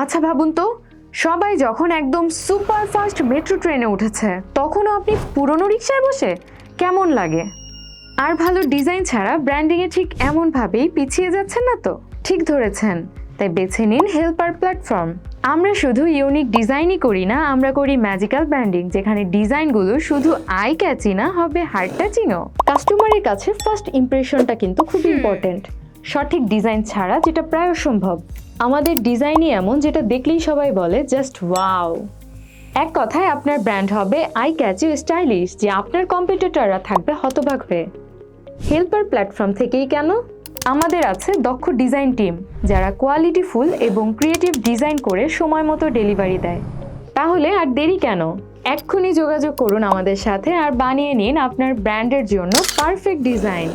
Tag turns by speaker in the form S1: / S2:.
S1: আচ্ছা ভাবুন তো, সবাই যখন একদম সুপার ফাস্ট মেট্রো ট্রেনে উঠেছে তখনও আপনি পুরনো রিকশায় বসে কেমন লাগে? আর ভালো ডিজাইন ছাড়া ব্র্যান্ডিংয়ে ঠিক এমনভাবেই পিছিয়ে যাচ্ছেন না তো? ঠিক ধরেছেন, তাই বেছে নিন হেল্পার প্ল্যাটফর্ম। আমরা শুধু ইউনিক ডিজাইনই করি না, আমরা করি ম্যাজিক্যাল ব্র্যান্ডিং, যেখানে ডিজাইনগুলো শুধু আই ক্যাচি না, হবে হার্ট টাচিংও। কাস্টমারের কাছে ফার্স্ট ইমপ্রেশনটা কিন্তু খুব ইম্পর্টেন্ট। সঠিক ডিজাইন ছাড়া যেটা প্রায় অসম্ভব। আমাদের ডিজাইনই এমন যেটা দেখলেই সবাই বলে জাস্ট ওয়াও। এক কথায় আপনার ব্র্যান্ড হবে আই ক্যাচি ও স্টাইলিশ, যে আপনার কম্পিটিটররা থাকবে হতবাক হয়ে। হেল্পার প্ল্যাটফর্ম থেকেই কেন? আমাদের আছে দক্ষ ডিজাইন টিম, যারা কোয়ালিটিফুল এবং ক্রিয়েটিভ ডিজাইন করে সময় মতো ডেলিভারি দেয়। তাহলে আর দেরি কেন? এক্ষুনি যোগাযোগ করুন আমাদের সাথে আর বানিয়ে নিন আপনার ব্র্যান্ডের জন্য পারফেক্ট ডিজাইন।